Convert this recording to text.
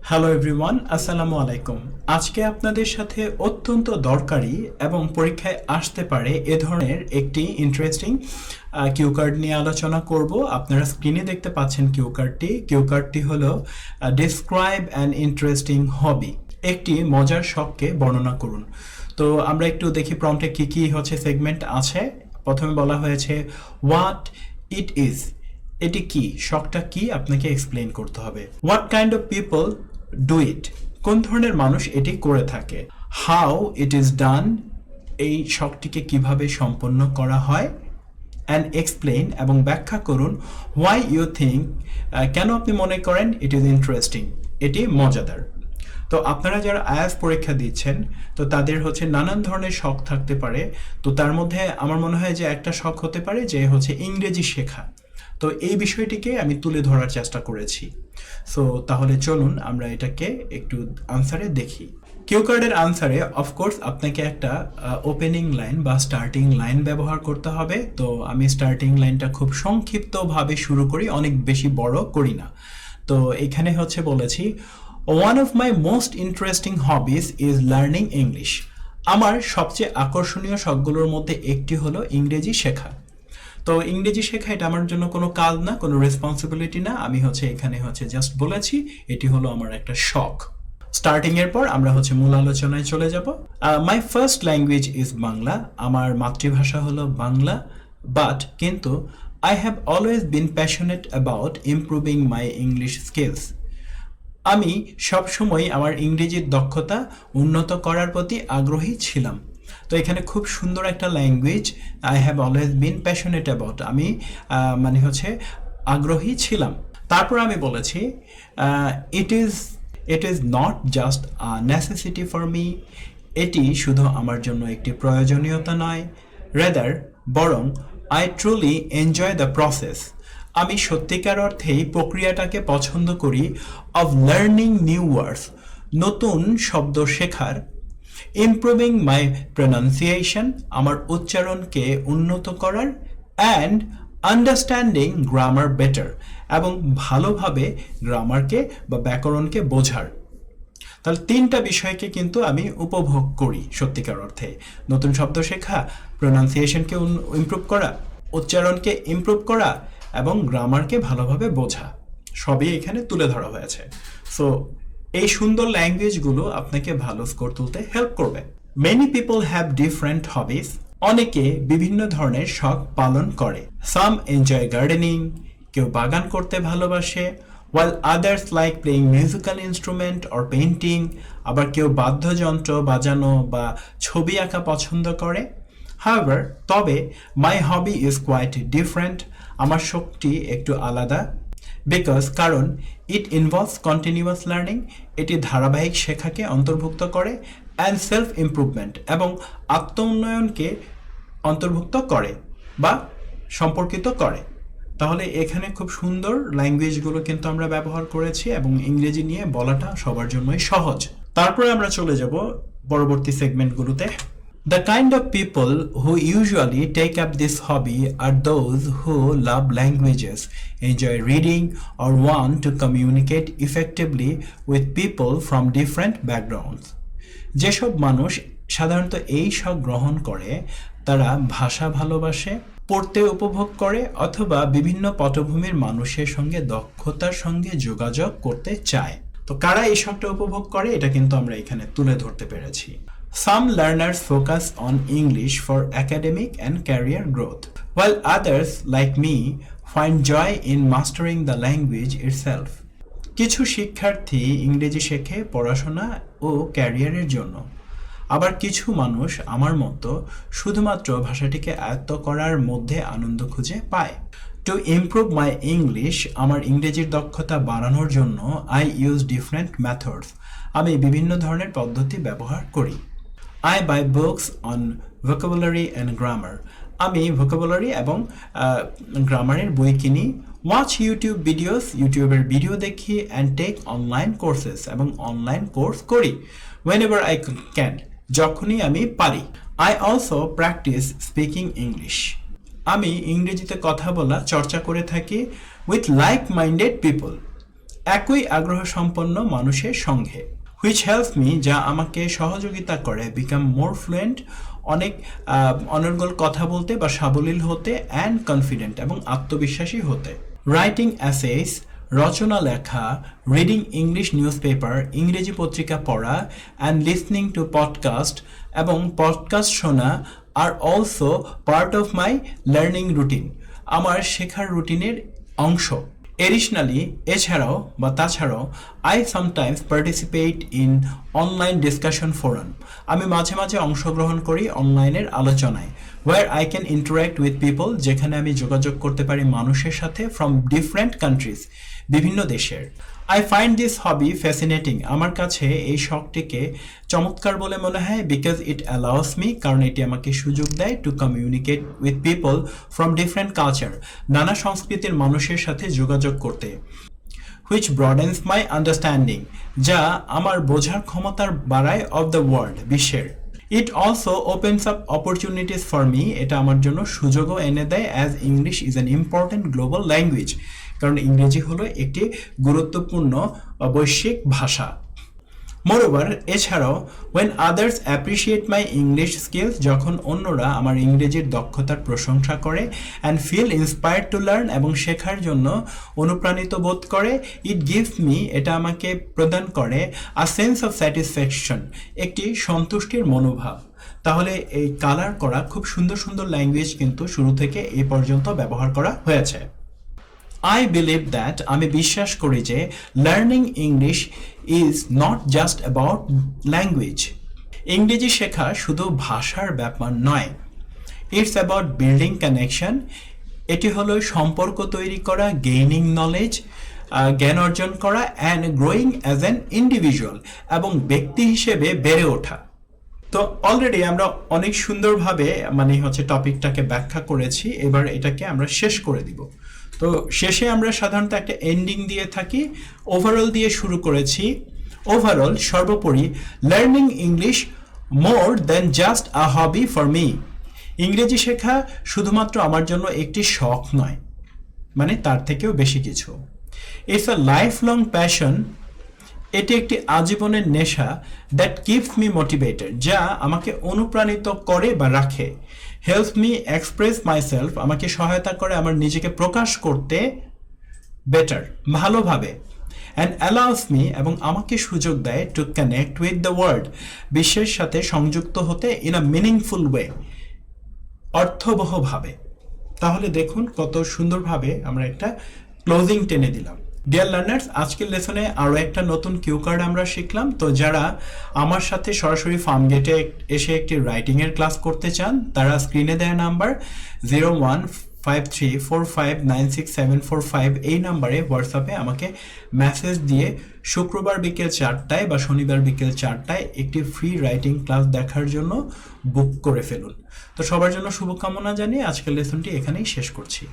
Hello everyone, আসসালামু আলাইকুম। আজকে আপনাদের সাথে অত্যন্ত দরকারি এবং পরীক্ষায় আসতে পারে এ ধরনের একটি ইন্টারেস্টিং কিউ কার্ড নিয়ে আলোচনা করব। আপনারা স্ক্রিনে দেখতে পাচ্ছেন কিউ কার্ডটি হলো ডিসক্রাইব অ্যান ইন্টারেস্টিং হবি, একটি মজার শখকে বর্ণনা করুন। তো আমরা একটু দেখি প্রম্পটে কি কি হচ্ছে সেগমেন্ট আছে। প্রথমে বলা হয়েছে হোয়াট ইট ইজ, এটি কি, শখটা কি আপনাকে এক্সপ্লেইন করতে হবে। What kind of people do it, কোন ধরনের মানুষ এটি করে থাকে। হাউ ইট ইজ ডান, এই শখটিকে কিভাবে সম্পন্ন করা হয়। অ্যান্ড এক্সপ্লেইন, এবং ব্যাখ্যা করুন হোয়াই ইউ থিঙ্ক, কেন আপনি মনে করেন ইট ইজ ইন্টারেস্টিং, এটি মজাদার। তো আপনারা যারা আইএলটিএস পরীক্ষা দিচ্ছেন, তো তাদের হচ্ছে নানান ধরনের শখ থাকতে পারে। তো তার মধ্যে আমার মনে হয় যে একটা শখ হতে পারে যে হচ্ছে ইংরেজি শেখা। তো এই বিষয়টিকে আমি তুলে ধরার চেষ্টা করেছি। সো তাহলে চলুন আমরা এটাকে একটু আনসারে দেখি। কিউ কার্ডের আনসারে অফকোর্স আপনাকে একটা ওপেনিং লাইন বা স্টার্টিং লাইন ব্যবহার করতে হবে। তো আমি স্টার্টিং লাইনটা খুব সংক্ষিপ্তভাবে শুরু করি, অনেক বেশি বড় করি না। তো এখানে হচ্ছে বলেছি, one of my most interesting hobbies is learning English. আমার সবচেয়ে আকর্ষণীয় শখগুলোর মধ্যে একটি হলো ইংরেজি শেখা। তো ইংরেজি শেখা এটা আমার জন্য কোনো কাজ না, কোনো রেসপন্সিবিলিটি না। আমি হচ্ছে এখানে হচ্ছে জাস্ট বলেছি এটি হলো আমার একটা শখ। স্টার্টিং এর পর আমরা হচ্ছে মূল আলোচনায় চলে যাব। My first language is Bangla, আমার মাতৃভাষা হলো বাংলা। বাট কিন্তু I have always been passionate about improving my English skills. আমি সবসময় আমার ইংরেজির দক্ষতা উন্নত করার প্রতি আগ্রহী ছিলাম। তো এখানে খুব সুন্দর একটা language, I have always been passionate about, আমি মানে হচ্ছে আগ্রহী ছিলাম। তারপর আমি বলেছি it is not just a necessity for me, এটি শুধু আমার জন্য একটি প্রয়োজনীয়তা নয়, রেদার বরং I truly enjoy the process, আমি সত্যিকার অর্থেই প্রক্রিয়াটাকে পছন্দ করি, অফ লার্নিং নিউ ওয়ার্ডস, নতুন শব্দ শেখার, ইমপ্রুভিং মাই প্রনাউন্সিয়েশন, আমার উচ্চারণকে উন্নত করার, অ্যান্ড আন্ডারস্ট্যান্ডিং গ্রামার বেটার, এবং ভালোভাবে গ্রামারকে বা ব্যাকরণকে বোঝার। তাহলে তিনটা বিষয়কে কিন্তু আমি উপভোগ করি সত্যিকার অর্থে, নতুন শব্দ শেখা, প্রনাউন্সিয়েশনকে ইমপ্রুভ করা, উচ্চারণকে ইমপ্রুভ করা, এবং গ্রামারকে ভালোভাবে বোঝা, সবই এখানে তুলে ধরা হয়েছে। সো এই সুন্দর ল্যাঙ্গুয়েজগুলো আপনাকে ভালো স্কোর তুলতে হেল্প করবে। মেনি পিপল হ্যাভ ডিফারেন্ট হবিস, অনেকে বিভিন্ন ধরনের শখ পালন করে। সাম এনজয় গার্ডেনিং, কেউ বাগান করতে ভালোবাসে। while others like playing musical instrument or painting, আবার কেউ বাদ্যযন্ত্র বাজানো বা ছবি আঁকা পছন্দ করে। however, তবে my hobby is quite different, আমার শখটি একটু আলাদা। বিকজ, কারণ ইট ইনভলভস কন্টিনিউয়াস লার্নিং, এটি ধারাবাহিক শেখাকে অন্তর্ভুক্ত করে, অ্যান্ড সেলফ ইমপ্রুভমেন্ট, এবং আত্ম উন্নয়নকে অন্তর্ভুক্ত করে বা সম্পর্কিত করে। তাহলে এখানে খুব সুন্দর ল্যাঙ্গুয়েজগুলো কিন্তু আমরা ব্যবহার করেছি, এবং ইংরেজি নিয়ে বলাটা সবার জন্যই সহজ। তারপরে আমরা চলে যাব পরবর্তী সেগমেন্টগুলোতে। The kind of people who usually take up this hobby are those who love languages, enjoy reading, or want to communicate effectively with people from different backgrounds. যেসব মানুষ সাধারণত এই শখ গ্রহণ করে তারা ভাষা ভালোবাসে, পড়তে উপভোগ করে, অথবা বিভিন্ন পটভূমির মানুষের সঙ্গে দক্ষতার সঙ্গে যোগাযোগ করতে চায়। তো কারা এই শখটা উপভোগ করে এটা কিন্তু আমরা এখানে তুলে ধরতে পেরেছি। Some learners focus on English for academic and career growth, while others, like me, find joy in mastering the language itself. কিছু শিক্ষার্থী ইংরেজি শেখে পড়াশোনা ও ক্যারিয়ারের জন্য, আবার কিছু মানুষ আমার মতো শুধুমাত্র ভাষাটিকে আয়ত্ত করার মধ্যে আনন্দ খুঁজে পায়। টু ইমপ্রুভ মাই ইংলিশ, আমার ইংরেজির দক্ষতা বাড়ানোর জন্য আই ইউজ ডিফারেন্ট মেথডস, আমি বিভিন্ন ধরনের পদ্ধতি ব্যবহার করি। I buy books on vocabulary and grammar, আমি ভোকাবুলারি এবং গ্রামারের বই কিনি। ওয়াচ ইউটিউব ভিডিওস, ইউটিউবের ভিডিও দেখি। অ্যান্ড টেক অনলাইন কোর্সেস, এবং অনলাইন কোর্স করি। whenever I can, যখনই আমি পারি। I also practice speaking English, আমি ইংরেজিতে কথা বলা চর্চা করে থাকি। with like-minded people, একই আগ্রহ সম্পন্ন মানুষের সঙ্গে, হুইচ হেল্পস মি, যা আমাকে সহযোগিতা করে বিকাম মোর ফ্লুয়েন্ট, অনেক অনর্গল কথা বলতে বা সাবলীল হতে, অ্যান্ড কনফিডেন্ট এবং আত্মবিশ্বাসী হতে। রাইটিং অ্যাসেস, রচনা লেখা, রিডিং ইংলিশ নিউজ পেপার, ইংরেজি পত্রিকা পড়া, অ্যান্ড লিসনিং টু পডকাস্ট এবং পডকাস্ট শোনা আর also part of my learning routine, আমার শেখার রুটিনের অংশ। এডিশনালি, এছাড়াও বা তাছাড়াও, I sometimes participate in online discussion forum, আমি মাঝে মাঝে অংশগ্রহণ করি অনলাইনের আলোচনায়, where I can interact with people, যেখানে আমি যোগাযোগ করতে পারি মানুষের সাথে ফ্রম ডিফারেন্ট কান্ট্রিজ, বিভিন্ন দেশের। I find this hobby fascinating, আমার কাছে এই শখটিকে চমৎকার বলে মনে হয়, বিকজ ইট অ্যালাউস মি, কারণ এটি আমাকে সুযোগ দেয় to communicate with people from different culture, নানা সংস্কৃতির মানুষের সাথে যোগাযোগ করতে, হুইচ ব্রডেন্স মাই আন্ডারস্ট্যান্ডিং, যা আমার বোঝার ক্ষমতার বাড়ায় অফ দ্য ওয়ার্ল্ড, বিশ্বের। It also opens up opportunities for me, এটা আমার জন্য সুযোগও এনে দেয়, as English is an important global language, কারণ ইংরেজি হলো একটি গুরুত্বপূর্ণ বৈশ্বিক ভাষা। মোরওভার, এছাড়াও, when others appreciate my English skills, যখন অন্যরা আমার ইংরেজির দক্ষতার প্রশংসা করে, and feel inspired to learn, এবং শেখার জন্য অনুপ্রাণিত বোধ করে, ইট গিভস মি, এটা আমাকে প্রদান করে আ সেন্স অফ স্যাটিসফ্যাকশন, একটি সন্তুষ্টির মনোভাব। তাহলে এই কালার করা খুব সুন্দর সুন্দর ল্যাঙ্গুয়েজ কিন্তু শুরু থেকে এই পর্যন্ত ব্যবহার করা হয়েছে। আই বিলিভ দ্যাট, আমি বিশ্বাস করি যে learning English is not just about language, ইংরেজি শেখা শুধু ভাষার ব্যাপার নয়, ইটস অ্যাবাউট বিল্ডিং কানেকশন, এটি হলো সম্পর্ক তৈরি করা, গেইনিং নলেজ, জ্ঞান অর্জন করা, and growing as an individual, এবং ব্যক্তি হিসেবে বেড়ে ওঠা। তো অলরেডি আমরা অনেক সুন্দরভাবে টপিকটাকে ব্যাখ্যা করেছি, এবার এটাকে আমরা শেষ করে দিব। তো শেষে আমরা সাধারণত একটা এন্ডিং দিয়ে থাকি, ওভারঅল দিয়ে শুরু করেছি। ওভারঅল, সর্বোপরি, learning English more than just a hobby for me, ইংরেজি শেখা শুধুমাত্র আমার জন্য একটি শখ নয়, তার থেকেও বেশি কিছু। It's a life long passion, এটি একটি আজীবনের নেশা, দ্যাট কিপস মি মোটিভেটেড, যা আমাকে অনুপ্রাণিত করে বা রাখে, হেল্পস মি এক্সপ্রেস মাইসেলফ, আমাকে সহায়তা করে আমার নিজেকে প্রকাশ করতে বেটার, ভালোভাবে, অ্যান্ড অ্যালাউস মি, এবং আমাকে সুযোগ দেয় to connect with the world, বিশ্বের সাথে সংযুক্ত হতে ইন আ মিনিংফুল ওয়ে, অর্থবহভাবে। তাহলে দেখুন কত সুন্দরভাবে আমরা একটা ক্লোজিং টেনে দিলাম। ডিয়ার লার্নার্স, আজকের লেসনে আরও একটা নতুন কিউ কার্ড আমরা শিখলাম। তো যারা আমার সাথে সরাসরি ফার্মগেটে এসে একটি রাইটিংয়ের ক্লাস করতে চান, তারা স্ক্রিনে দেওয়া নাম্বার 015345967445 এই নাম্বারে হোয়াটসঅ্যাপে আমাকে মেসেজ দিয়ে শুক্রবার বিকেল 4টায় বা শনিবার বিকেল 4টায় একটি ফ্রি রাইটিং ক্লাস দেখার জন্য বুক করে ফেলুন। তো সবার জন্য শুভকামনা জানিয়ে আজকের লেসনটি এখানেই শেষ করছি।